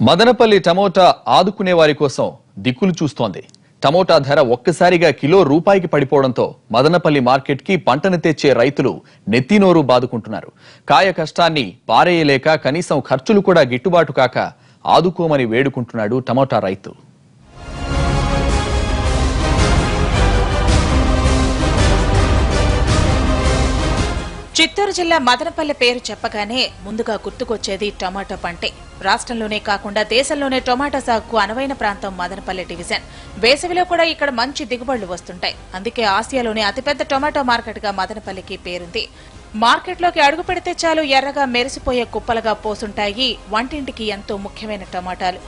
Madanapalle tomato ఆదుకునే వారి కోసం దిక్కులు చూస్తోంది. టమోటా ధర ఒక్కసారిగా కిలో రూపాయికి పడిపోవడంతో మదనపల్లి మార్కెట్ కి పంటను తెచ్చే రైతులు నెత్తినోరు బాదుకుంటున్నారు. కాయ కష్టాన్ని పారేయలేక కనీసం ఖర్చులు కూడా గిట్టుబాటు కాక ఆదుకోమని వేడుకుంటున్నాడు టమోటా రైతు. చిత్తూరు జిల్లా మదనపల్లి పేరు చెప్పగానే ముందుగా గుర్తుకొచ్చేది టొమాటో పంటే. రాష్ట్రంలోనే కాకుండా దేశంలోనే టొమాటో సాగుకు అనువైన ప్రాంతం మదనపల్లి డివిజన్. వేసవిలో కూడా ఇక్కడ మంచి దిగుబడులు వస్తుంటాయి. అందుకే ఆసియాలోనే అతిపెద్ద టొమాటో మార్కెట్ గా మదనపల్లికి పేరుంది. మార్కెట్లోకి అడుగు పెడితే చాలు ఎర్రగా మెరిసిపోయే కుప్పలుగా పోసుంటాయి వంటింటికి ఎంతో ముఖ్యమైన టొమాటాలు.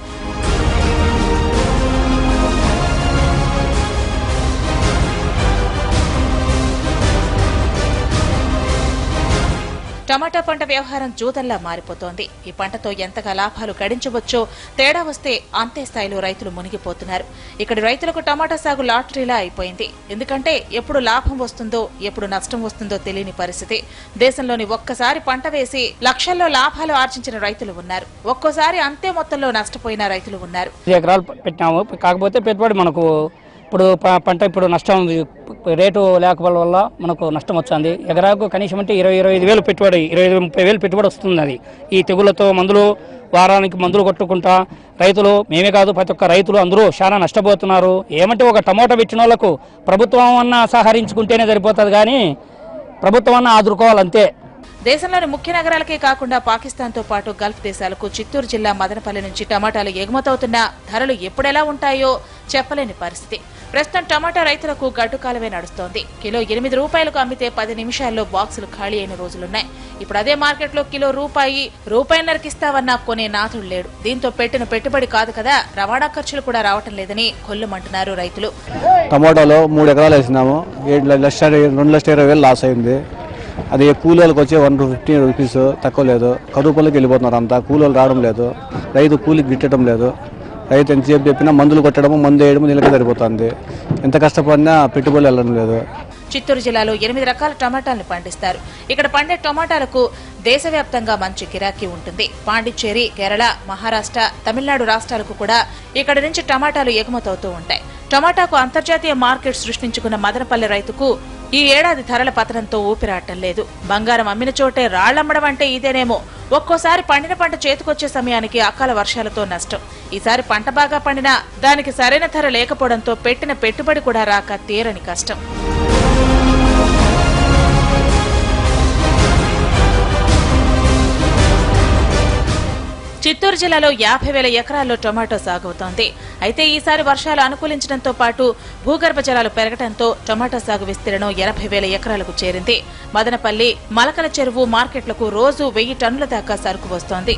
టమాటా పంట వ్యవహారం జూదంలా మారిపోతోంది. ఈ పంటతో ఎంతగా లాభాలు గడించవచ్చో తేడా వస్తే అంతే స్థాయిలో రైతులు మునిగిపోతున్నారు. ఇక్కడి రైతులకు టమాటా సాగు లాటరీలా అయిపోయింది. ఎందుకంటే ఎప్పుడు లాభం వస్తుందో ఎప్పుడు నష్టం వస్తుందో తెలియని పరిస్థితి. దేశంలోని ఒక్కసారి పంట వేసి లక్షల్లో లాభాలు ఆర్జించిన రైతులు ఉన్నారు. ఒక్కోసారి అంతే మొత్తంలో నష్టపోయిన రైతులు ఉన్నారు. ఎకరాలు పెట్టినాము, కాకపోతే పెట్టుబడి మనకు ఇప్పుడు పంట ఇప్పుడు నష్టం రేటు లేకపోవడం వల్ల మనకు నష్టం వచ్చింది. ఎకరాకు కనీసం అంటే 20-25 వేలు పెట్టుబడి, 20-30 వేలు పెట్టుబడి వస్తుంది. అది ఈ తెగుళ్లతో మందులు వారానికి మందులు కొట్టుకుంటా రైతులు మేమే కాదు ప్రతి ఒక్క రైతులు అందరూ చాలా నష్టపోతున్నారు. ఏమంటే ఒక టమోటా పెట్టిన వాళ్ళకు ప్రభుత్వం అన్నా సహకరించుకుంటేనే సరిపోతుంది, కానీ ప్రభుత్వం అన్నా ఆదుకోవాలంతే. దేశంలోని ముఖ్య నగరాలకే కాకుండా పాకిస్తాన్తో పాటు గల్ఫ్ దేశాలకు చిత్తూరు జిల్లా మదనపల్లి నుంచి టమాటాలు ఎగుమతవుతున్నా ధరలు ఎప్పుడెలా ఉంటాయో చెప్పలేని పరిస్థితి. ప్రస్తుతం టమాటా రైతులకు గడ్డుకాలమే నడుస్తోంది. కిలో 8 రూపాయలకు అమ్మితే 10 నిమిషాల్లో బాక్సులు ఖాళీ అయిన రోజులున్నాయి. ఇప్పుడు అదే మార్కెట్లో కిలో రూపాయిన్నరకి ఇస్తావన్నా కొనే నాథుడు లేడు. దీంతో పెట్టిన పెట్టుబడి కాదు కదా, రవాణా ఖర్చులు కూడా రావటం లేదని కొల్లుమంటున్నారు రైతులు. టమాటాలో 3 ఎకరాలు వేసినాము, 2,20,000 లాస్ అయింది. అది కూలీలకు వచ్చే 150 రూపీస్ తక్కువ లేదు. కరువు పనులకు వెళ్ళిపోతున్నారు అంతా, కూలీలు రావడం లేదు, రైతు కూలికి గిట్టడం లేదు. రైతు ఎంతసేపు చెప్పినా మందులు కొట్టడము మందు వేయడము నీళ్ళకే సరిపోతుంది. ఎంత కష్టపడినా పెట్టుబడులు వెళ్ళడం లేదు. చిత్తూరు జిల్లాలో 8 రకాల టమాటాలను పండిస్తారు. ఇక్కడ పండే టమాటాలకు దేశవ్యాప్తంగా మంచి గిరాకీ ఉంటుంది. పాండిచ్చేరి, కేరళ, మహారాష్ట్ర, తమిళనాడు రాష్ట్రాలకు కూడా ఇక్కడి నుంచి టమాటాలు ఎగుమతవుతూ ఉంటాయి. టమాటాకు అంతర్జాతీయ మార్కెట్ సృష్టించుకున్న మదనపల్లి రైతుకు ఈ ఏడాది ధరల పతనంతో ఊపిరాటం లేదు. బంగారం అమ్మిన చోటే రాళ్లమ్మడం అంటే ఇదేనేమో. ఒక్కోసారి పండిన పంట చేతికొచ్చే సమయానికి అకాల వర్షాలతో నష్టం. ఈసారి పంట బాగా పండినా దానికి సరైన ధర లేకపోవడంతో పెట్టిన పెట్టుబడి కూడా రాక తీరని కష్టం. చిత్తూరు జిల్లాలో 50,000 ఎకరాల్లో టొమాటో సాగవుతోంది. అయితే ఈసారి వర్షాలు అనుకూలించడంతో పాటు భూగర్భ జలాలు పెరగడంతో టొమాటో సాగు విస్తీర్ణం 80,000 ఎకరాలకు చేరింది. మదనపల్లి, మలకల చెరువు మార్కెట్లకు రోజు 1000 టన్నుల దాకా సరుకు వస్తోంది.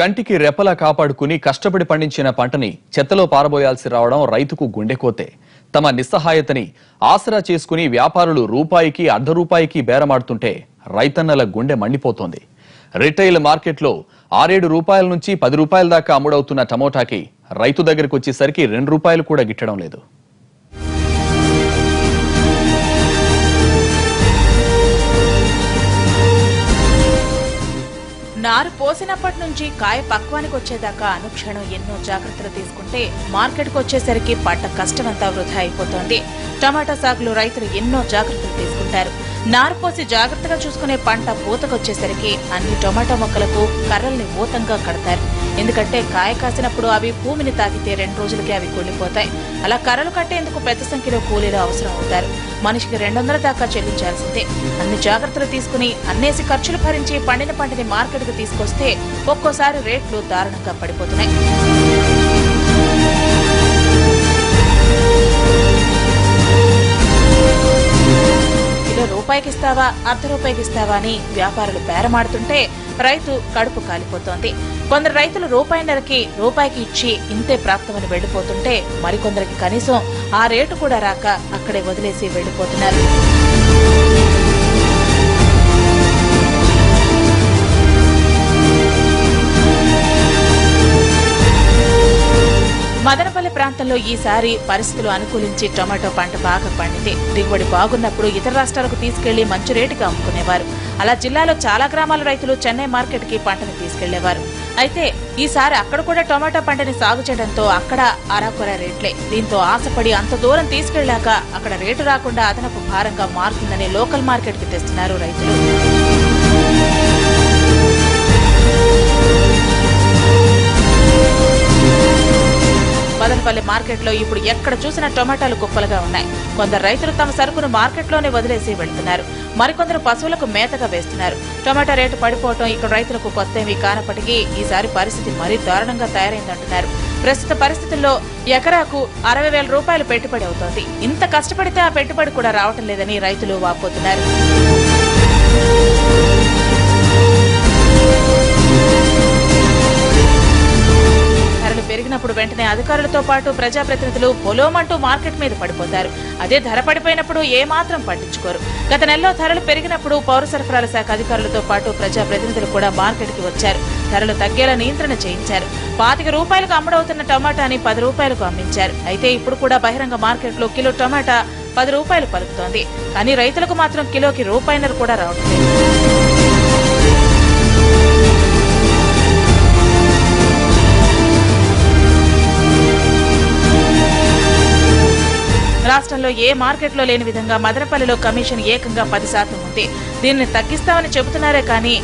కంటికి రెప్పలా కాపాడుకుని కష్టపడి పండించిన పంటని చెత్తలో పారబోయాల్సి రావడం రైతుకు గుండెకోతే. తమ నిస్సహాయతని ఆసరా చేసుకుని వ్యాపారులు రూపాయికి ₹1.5 బేరమాడుతుంటే రైతన్నల గుండె మండిపోతోంది. రిటైల్ మార్కెట్లో 6-7 రూపాయల నుంచి 10 రూపాయల దాకా అమ్ముడవుతున్న టమోటాకి రైతు దగ్గరకు వచ్చేసరికి ₹2 కూడా గిట్టడం లేదు. నారు పోసినప్పటి నుంచి కాయ పక్వానికి వచ్చేదాకా అనుక్షణం ఎన్నో జాగ్రత్తలు తీసుకుంటే మార్కెట్కు వచ్చేసరికి పడ్డ కష్టమంతా వృధా అయిపోతోంది. టమాటా సాగులో రైతులు ఎన్నో జాగ్రత్తలు తీసుకుంటారు. నారు పోసి జాగ్రత్తగా చూసుకునే పంట పూతకొచ్చేసరికి అన్ని టొమాటో మొక్కలకు కర్రల్ని ఊతంగా కడతారు. ఎందుకంటే కాయ కాసినప్పుడు అవి భూమిని తాకితే 2 రోజులకే అవి కూలిపోతాయి. అలా కర్రలు కట్టేందుకు పెద్ద సంఖ్యలో కూలీలు అవసరం అవుతారు. మనిషికి 200 దాకా చెల్లించాల్సిందే. అన్ని జాగ్రత్తలు తీసుకుని అన్నేసి ఖర్చులు భరించి పండిన పంటని మార్కెట్కు తీసుకొస్తే ఒక్కోసారి రేట్లు దారుణంగా పడిపోతున్నాయి. కిలో రూపాయికి ఇస్తావా, ₹1 ఇస్తావా అని వ్యాపారులు బేరమాడుతుంటే రైతు కడుపు కాలిపోతోంది. కొందరు రైతులు ₹1.5కి ఇచ్చి ఇంతే ప్రాప్తమని వెళ్లిపోతుంటే మరికొందరికి కనీసం ఆ రేటు కూడా రాక అక్కడే వదిలేసి వెళ్లిపోతున్నారు. మదనపల్లి మదనపల్లి ప్రాంతంలో ఈసారి పరిస్థితులు అనుకూలించి టొమాటో పంట బాగా పండింది. దిగుబడి బాగున్నప్పుడు ఇతర రాష్ట్రాలకు తీసుకెళ్లి మంచి రేటుగా అమ్ముకునేవారు. అలా జిల్లాలో చాలా గ్రామాల రైతులు చెన్నై మార్కెట్ కి పంటను తీసుకెళ్లేవారు. అయితే ఈసారి అక్కడ కూడా టొమాటో పంటని సాగు చేయడంతో అక్కడ అరాకొర రేట్లే. దీంతో ఆశపడి అంత దూరం తీసుకెళ్లాక అక్కడ రేటు రాకుండా అదనపు భారంగా మారుతుందని లోకల్ మార్కెట్ కి తెస్తున్నారు రైతులు. మదనపల్లి మార్కెట్లో ఇప్పుడు ఎక్కడ చూసినా టొమాటోలు కుప్పలుగా ఉన్నాయి. కొందరు రైతులు తమ సరుకును మార్కెట్లోనే వదిలేసి వెళ్తున్నారు. మరికొందరు పశువులకు మేతగా వేస్తున్నారు. టొమాటో రేటు పడిపోవడం ఇక్కడ రైతులకు కొత్తేమీ కానప్పటికీ ఈసారి పరిస్థితి మరీ దారుణంగా తయారైందంటున్నారు. ప్రస్తుత పరిస్థితుల్లో ఎకరాకు 60,000 రూపాయలు పెట్టుబడి అవుతోంది. ఇంత కష్టపడితే ఆ పెట్టుబడి కూడా రావటం లేదని రైతులు వాపోతున్నారు. పెరిగినప్పుడు వెంటనే అధికారులతో పాటు ప్రజాప్రతినిధులు పొలోమంటూ మార్కెట్ మీద పడిపోతారు. అదే ధర పడిపోయినప్పుడు ఏమాత్రం పట్టించుకోరు. గత నెలలో ధరలు పెరిగినప్పుడు పౌర సరఫరాల శాఖ అధికారులతో పాటు ప్రజాప్రతినిధులు కూడా మార్కెట్ కి వచ్చారు. ధరలు తగ్గేలా నియంత్రణ చేయించారు. 25 రూపాయలకు అమ్ముడవుతున్న టమాటాని 10 రూపాయలకు అమ్మించారు. అయితే ఇప్పుడు కూడా బహిరంగ మార్కెట్లో కిలో టమాటా 10 రూపాయలు పలుకుతోంది. కానీ రైతులకు మాత్రం కిలోకి రూపాయిన్నర కూడా రావడం లేదు. రాష్ట్రంలో ఏ మార్కెట్లో లేని విధంగా మదనపల్లిలో కమిషన్ ఏకంగా 10% ఉంది. దీనిని తగ్గిస్తామని చెబుతున్నారే కానీ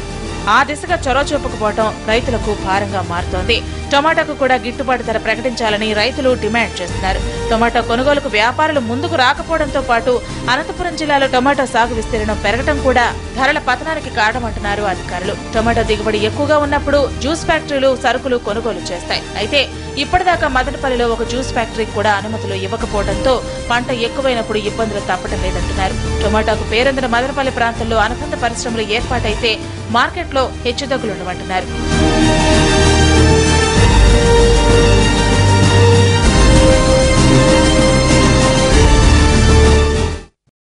ఆ దిశగా చొరవ చూపకపోవడం రైతులకు భారంగా మారుతోంది. టొమాటోకు కూడా గిట్టుబాటు ధర ప్రకటించాలని రైతులు డిమాండ్ చేస్తున్నారు. టొమాటో కొనుగోలుకు వ్యాపారులు ముందుకు రాకపోవడంతో పాటు అనంతపురం జిల్లాలో టొమాటో సాగు విస్తీర్ణం పెరగడం కూడా ధరల పతనానికి కారణమంటున్నారు అధికారులు. టొమాటో దిగుబడి ఎక్కువగా ఉన్నప్పుడు జ్యూస్ ఫ్యాక్టరీలు సరుకులు కొనుగోలు చేస్తాయి. అయితే ఇప్పటిదాకా మదనపల్లిలో ఒక జ్యూస్ ఫ్యాక్టరీకి కూడా అనుమతులు ఇవ్వకపోవడంతో పంట ఎక్కువైనప్పుడు ఇబ్బందులు తప్పటం లేదంటున్నారు. టొమాటోకు పేరొందిన మదనపల్లి ప్రాంతంలో అనుబంధ పరిశ్రమలు ఏర్పాటైతే మార్కెట్లో హెచ్చుతగ్గులుండమంటున్నారు.